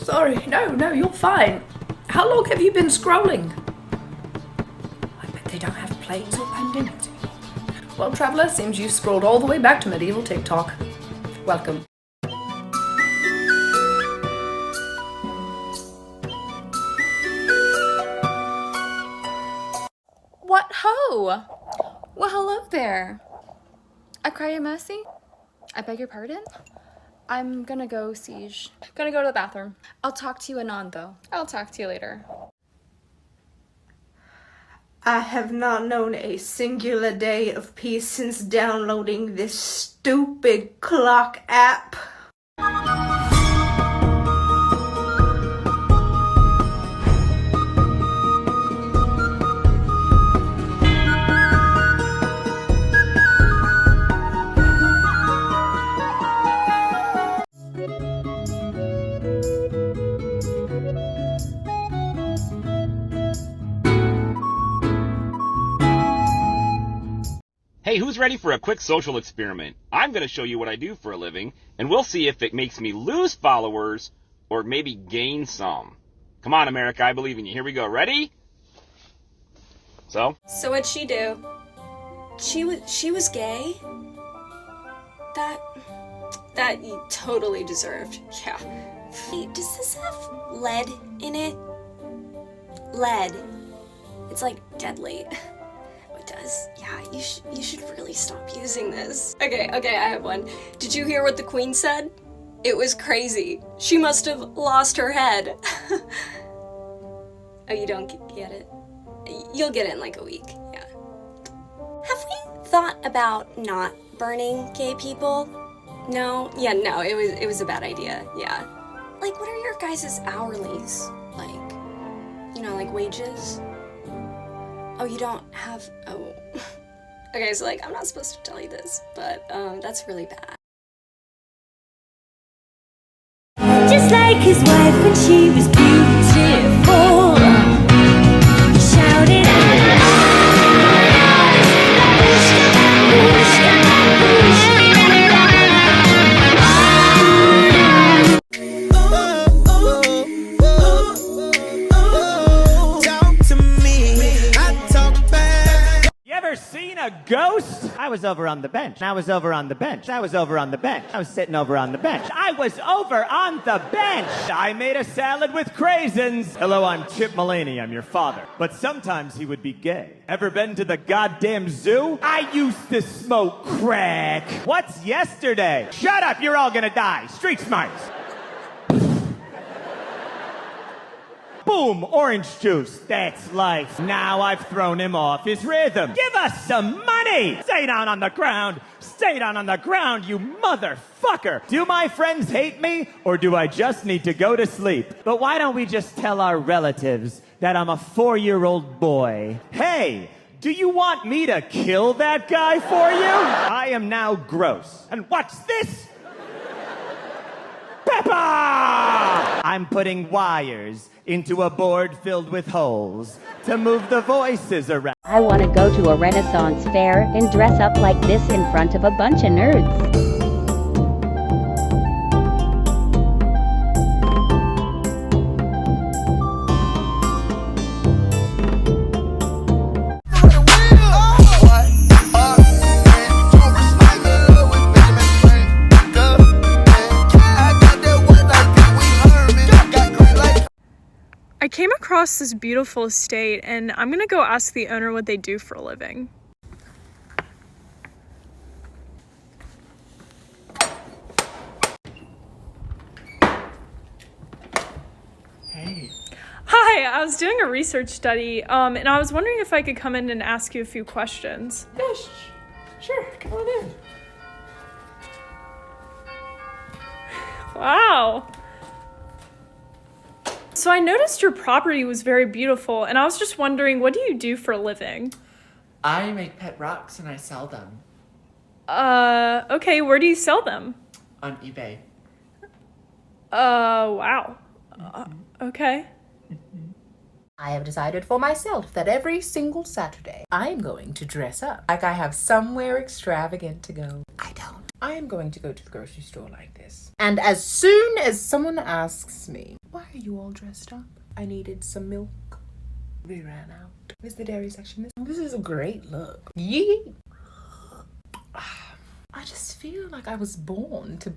Sorry, no, you're fine. How long have you been scrolling? I bet they don't have plagues or pandemics anymore. Well, traveler, seems you've scrolled all the way back to medieval TikTok. Welcome. What ho? Well, hello there. I cry your mercy? I beg your pardon? I'm gonna go, Siege. Gonna go to the bathroom. I'll talk to you anon, though. I'll talk to you later. I have not known a singular day of peace since downloading this stupid clock app. Hey, who's ready for a quick social experiment? I'm going to show you what I do for a living, and we'll see if it makes me lose followers or maybe gain some. Come on, America, I believe in you. Here we go. Ready? So what'd she do? She was gay? That you totally deserved. Yeah. Hey, does this have lead in it? Lead. It's like deadly. It does. Yeah, you should really stop using this. Okay, I have one. Did you hear what the Queen said? It was crazy. She must have lost her head. Oh, you don't get it? You'll get it in like a week, yeah. Have we thought about not burning gay people? No? Yeah, no, it was a bad idea, yeah. Like, what are your guys' hourlies? Like, like wages? Oh, you don't have, oh. Okay, so like, I'm not supposed to tell you this, but that's really bad. Just like his wife when she was beautiful. He shouted Seen a ghost? I was over on the bench. I was over on the bench. I was over on the bench. I was sitting over on the bench. I was over on the bench. I made a salad with craisins. Hello, I'm Chip Mulaney. I'm your father. But sometimes he would be gay. Ever been to the goddamn zoo? I used to smoke crack. What's yesterday? Shut up, you're all gonna die. Street smarts. Boom, orange juice. That's life. Now I've thrown him off his rhythm. Give us some money! Stay down on the ground. Stay down on the ground, you motherfucker. Do my friends hate me, or do I just need to go to sleep? But why don't we just tell our relatives that I'm a 4-year-old boy? Hey, do you want me to kill that guy for you? I am now gross. And what's this? Peppa! I'm putting wires into a board filled with holes to move the voices around. I want to go to a Renaissance fair and dress up like this in front of a bunch of nerds. I came across this beautiful estate and I'm gonna go ask the owner what they do for a living. Hey. Hi, I was doing a research study and I was wondering if I could come in and ask you a few questions. Yes, sure, come on in. Wow. So I noticed your property was very beautiful, and I was just wondering, what do you do for a living? I make pet rocks and I sell them. Okay, where do you sell them? On eBay. Wow. Okay. I have decided for myself that every single Saturday, I'm going to dress up like I have somewhere extravagant to go. I don't. I am going to go to the grocery store like this. And as soon as someone asks me, Why are you all dressed up? I needed some milk. We ran out. Where's the dairy section? This is a great look. Yee! I just feel like I was born to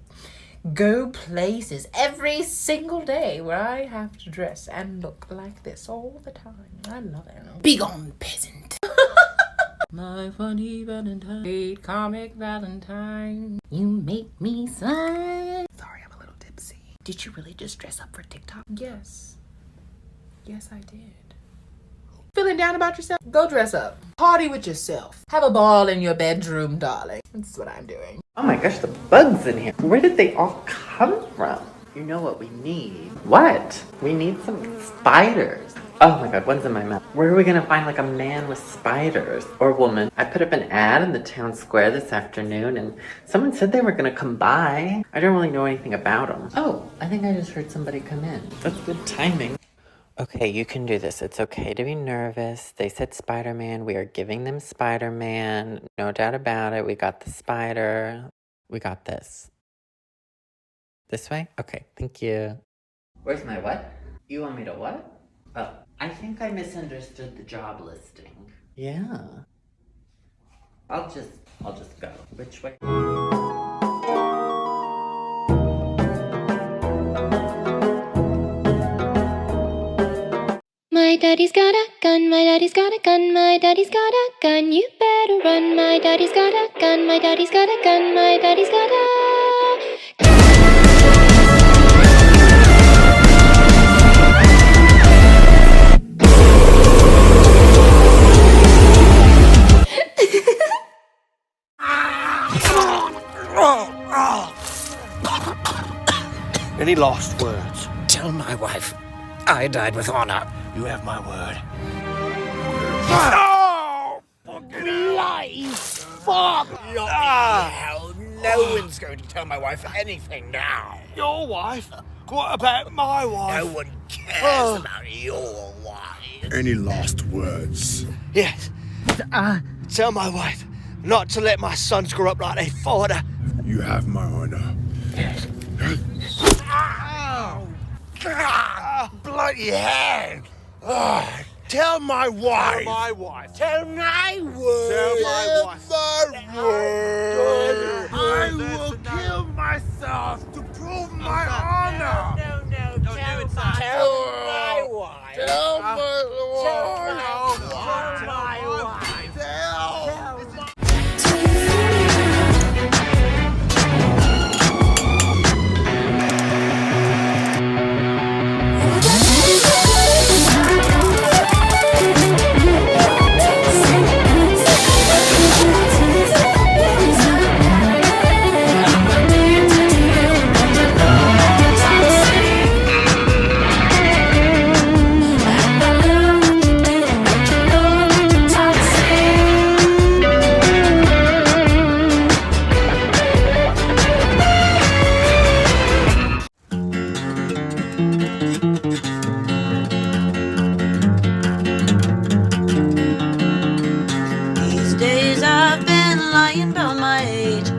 go places every single day where I have to dress and look like this all the time. I love it. Begone, peasant. My funny Valentine, great comic Valentine, you make me sigh. Sorry, I'm a little tipsy. Did you really just dress up for TikTok? Yes. Yes, I did. Feeling down about yourself? Go dress up. Party with yourself. Have a ball in your bedroom, darling. That's what I'm doing. Oh my gosh, the bugs in here. Where did they all come from? You know what we need? What? We need some spiders. Oh my god, one's in my mouth. Where are we gonna find like a man with spiders? Or woman? I put up an ad in the town square this afternoon and someone said they were gonna come by. I don't really know anything about them. Oh, I think I just heard somebody come in. That's good timing. Okay, you can do this. It's okay to be nervous. They said Spider-Man. We are giving them Spider-Man. No doubt about it. We got the spider. We got this. This way? Okay, thank you. Where's my what? You want me to what? Oh, I think I misunderstood the job listing. Yeah. I'll just go. Which way? My daddy's got a gun, my daddy's got a gun, my daddy's got a gun, you better run. My daddy's got a gun, my daddy's got a gun, my daddy's got a Any last words? Tell my wife I died with honor. You have my word. Oh! Bloody fuck! Hell, no one's going to tell my wife anything now. Your wife? What about my wife? No one cares about your wife. Any last words? Yes. Tell my wife not to let my sons grow up like they father. You have my honor. Yes. Bloody hell! Tell my wife! Tell my wife! Tell my wife! Tell my wife! I will kill myself to prove my honor! No, tell my wife! Tell my wife! Tell my wife!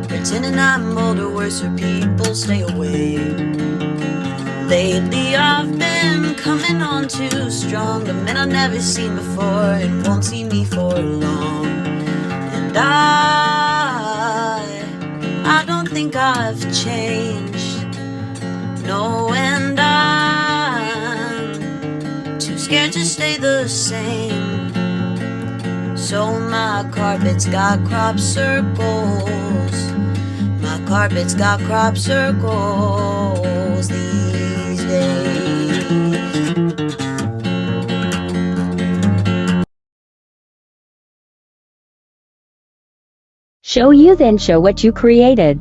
Pretending I'm older, worse for people stay away. Lately I've been coming on too strong. The men I've never seen before and won't see me for long. And I don't think I've changed. No, and I'm too scared to stay the same. So my carpet's got crop circles. My carpet's got crop circles these days. Show you then show what you created.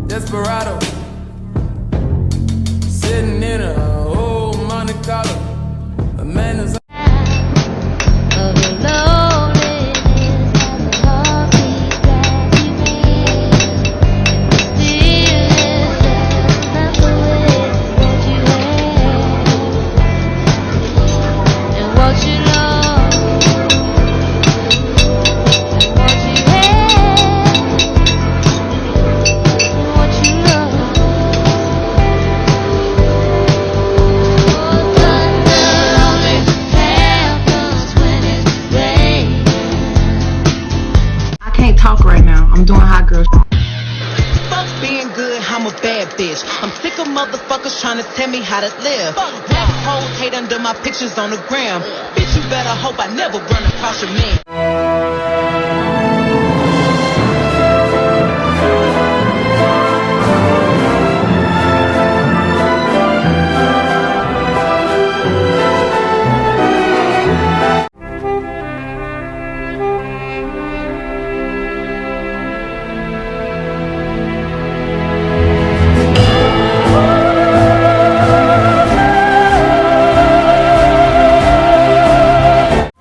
Desperado, sitting in a old Monte Carlo. A man is talk right now. I'm doing hot girl. Fuck being good, I'm a bad bitch. I'm sick of motherfuckers trying to tell me how to live. Rap hoes hate under my pictures on the gram. Bitch, you better hope I never run across your man.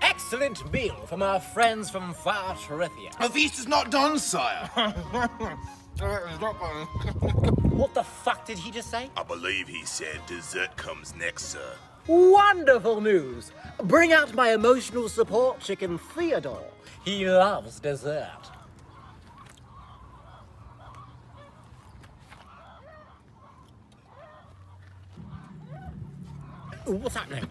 Excellent meal from our friends from far Trithia. The feast is not done, sire. What the fuck did he just say? I believe he said dessert comes next, sir. Wonderful news! Bring out my emotional support chicken, Theodore. He loves dessert. Ooh, what's happening?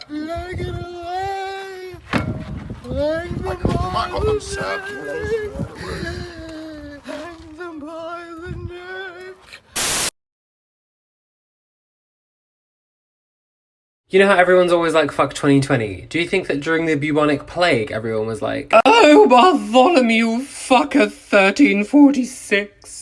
Take it away. Might got them, sir. Hang them by the neck. You know how everyone's always like, fuck 2020? Do you think that during the bubonic plague, everyone was like, oh, Bartholomew, fucker 1346?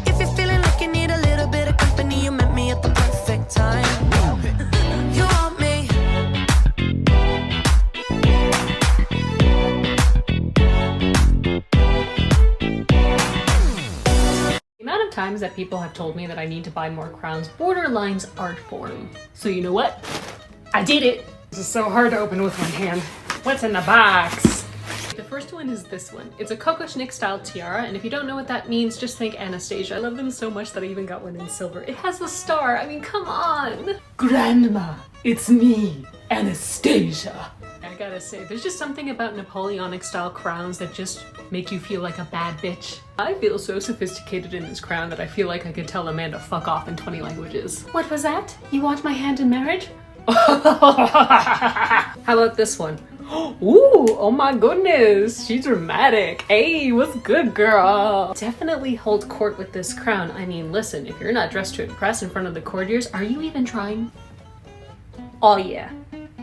If you're feeling like you need a little bit of company, you met me at the perfect time. You want me. The amount of times that people have told me that I need to buy more crowns borderlines art form. So you know what? I did it! This is so hard to open with one hand. What's in the box? The first one is this one. It's a Coco Schnick style tiara, and if you don't know what that means, just think Anastasia. I love them so much that I even got one in silver. It has a star, I mean, come on! Grandma, it's me, Anastasia. I gotta say, there's just something about Napoleonic style crowns that just make you feel like a bad bitch. I feel so sophisticated in this crown that I feel like I could tell a man to fuck off in 20 languages. What was that? You want my hand in marriage? How about this one? Ooh, oh my goodness, she's dramatic. Hey, what's good, girl? Definitely hold court with this crown. I mean, listen, if you're not dressed to impress in front of the courtiers, are you even trying? Oh yeah,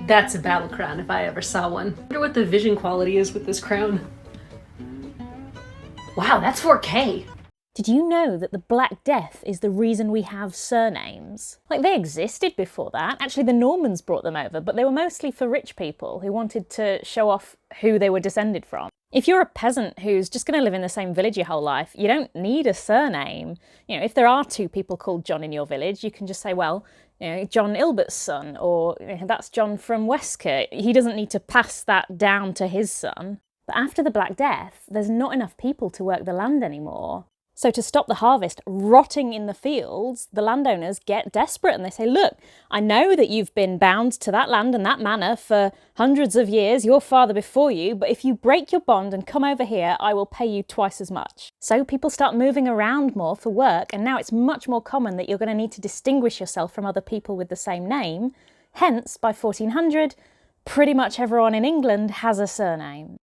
that's a battle crown if I ever saw one. I wonder what the vision quality is with this crown. Wow, that's 4K. Did you know that the Black Death is the reason we have surnames? Like, they existed before that. Actually, the Normans brought them over, but they were mostly for rich people who wanted to show off who they were descended from. If you're a peasant who's just going to live in the same village your whole life, you don't need a surname. You know, if there are two people called John in your village, you can just say, well, you know, John Ilbert's son, or that's John from Westcote. He doesn't need to pass that down to his son. But after the Black Death, there's not enough people to work the land anymore. So to stop the harvest rotting in the fields, the landowners get desperate and they say, look, I know that you've been bound to that land and that manor for hundreds of years, your father before you, but if you break your bond and come over here, I will pay you twice as much. So people start moving around more for work, and now it's much more common that you're going to need to distinguish yourself from other people with the same name. Hence, by 1400, pretty much everyone in England has a surname.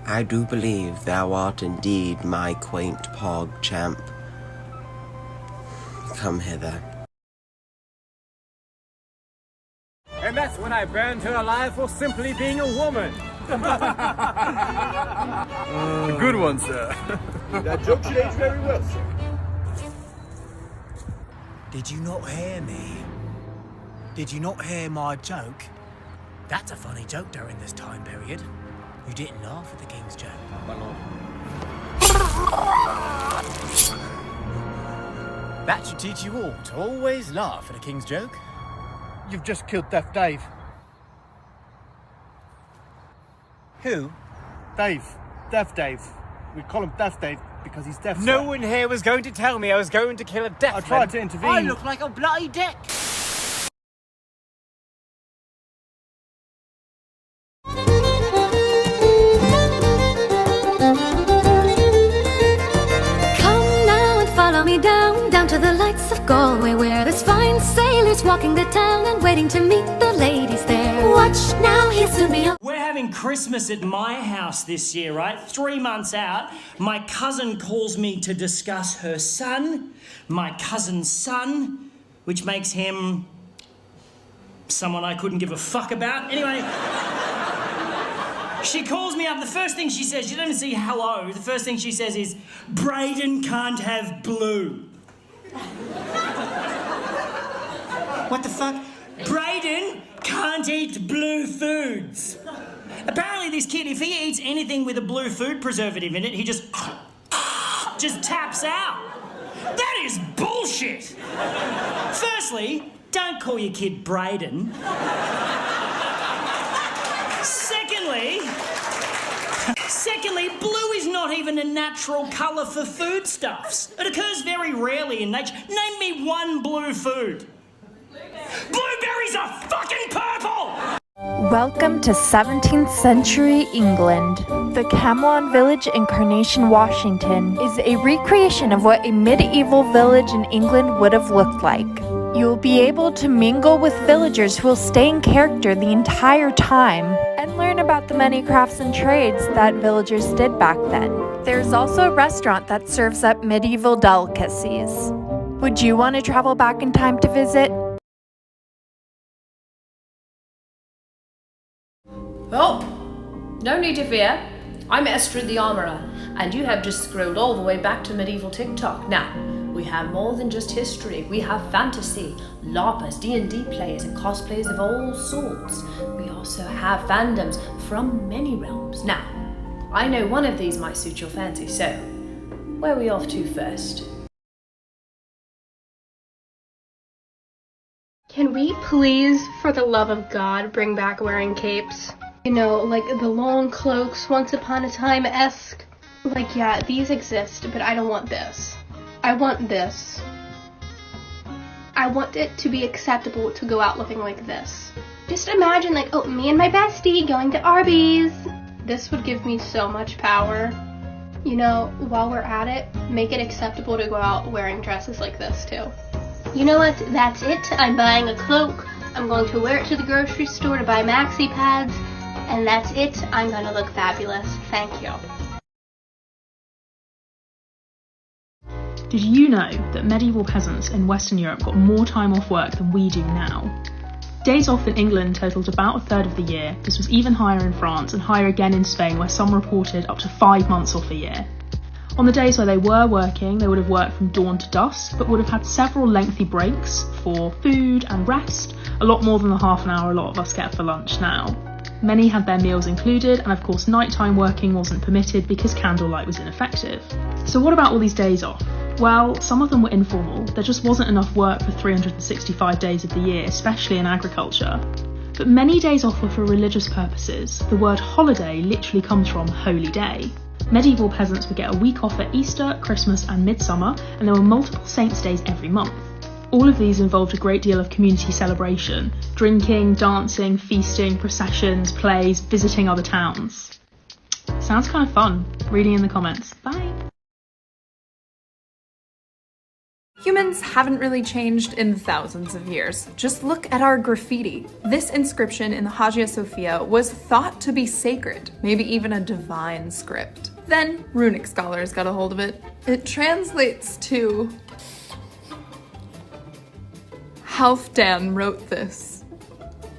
I do believe thou art indeed my quaint pog champ. Come hither. And that's when I burned her alive for simply being a woman. A good one, sir. That joke should age very well, sir. Did you not hear me? Did you not hear my joke? That's a funny joke during this time period. You didn't laugh at the king's joke. That should teach you all to always laugh at a king's joke. You've just killed Deaf Dave. Who? Dave. Deaf Dave. We call him Deaf Dave because he's deaf. No one here was going to tell me I was going to kill a deaf man. I tried to intervene. I look like a bloody dick. Down to the lights of Galway, where there's fine sailors walking the town and waiting to meet the ladies there. Watch now, he'll soon be on. We're having Christmas at my house this year, right? 3 months out, my cousin calls me to discuss her son, my cousin's son, which makes him someone I couldn't give a fuck about. Anyway, she calls me up. The first thing she says, she doesn't even say hello. The first thing she says is, Brayden can't have blue. What the fuck? Brayden can't eat blue foods. Apparently this kid, if he eats anything with a blue food preservative in it, he just taps out. That is bullshit. Firstly, don't call your kid Brayden. Secondly, blue is not even a natural colour for foodstuffs. It occurs very rarely in nature. Name me one blue food. Blueberries are fucking purple! Welcome to 17th century England. The Camelon Village in Carnation, Washington is a recreation of what a medieval village in England would have looked like. You'll be able to mingle with villagers who will stay in character the entire time and learn about the many crafts and trades that villagers did back then. There's also a restaurant that serves up medieval delicacies. Would you want to travel back in time to visit? Oh, no need to fear. I'm Estrid the Armourer, and you have just scrolled all the way back to medieval TikTok. Now, we have more than just history. We have fantasy, LARPers, D&D players, and cosplayers of all sorts. We also have fandoms from many realms. Now, I know one of these might suit your fancy, so where are we off to first? Can we please, for the love of God, bring back wearing capes? You know, like the long cloaks, Once Upon a Time-esque. Like, yeah, these exist, but I don't want this. I want this. I want it to be acceptable to go out looking like this. Just imagine, like, oh, me and my bestie going to Arby's. This would give me so much power. You know, while we're at it, make it acceptable to go out wearing dresses like this, too. You know what? That's it. I'm buying a cloak. I'm going to wear it to the grocery store to buy maxi pads. And that's it. I'm gonna look fabulous. Thank you. Did you know that medieval peasants in Western Europe got more time off work than we do now? Days off in England totalled about a third of the year. This was even higher in France and higher again in Spain, where some reported up to 5 months off a year. On the days where they were working, they would have worked from dawn to dusk, but would have had several lengthy breaks for food and rest, a lot more than the half an hour a lot of us get for lunch now. Many had their meals included, and of course nighttime working wasn't permitted because candlelight was ineffective. So what about all these days off? Well, some of them were informal. There just wasn't enough work for 365 days of the year, especially in agriculture. But many days off were for religious purposes. The word holiday literally comes from holy day. Medieval peasants would get a week off at Easter, Christmas and Midsummer, and there were multiple saints' days every month. All of these involved a great deal of community celebration, drinking, dancing, feasting, processions, plays, visiting other towns. Sounds kind of fun. Reading in the comments. Bye! Humans haven't really changed in thousands of years. Just look at our graffiti. This inscription in the Hagia Sophia was thought to be sacred, maybe even a divine script. Then runic scholars got a hold of it. It translates to Halfdan wrote this.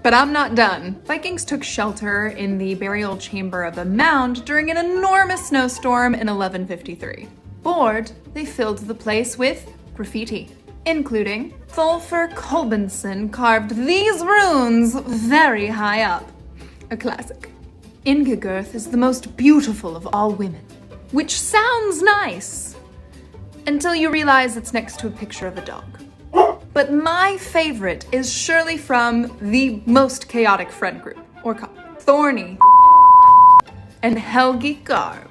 But I'm not done. Vikings took shelter in the burial chamber of a mound during an enormous snowstorm in 1153. Bored, they filled the place with graffiti, including Thulfur Kolbensson carved these runes very high up. A classic. Ingigirth is the most beautiful of all women, which sounds nice until you realize it's next to a picture of a dog. But my favorite is surely from the most chaotic friend group, or Thorny and Helgi Garv.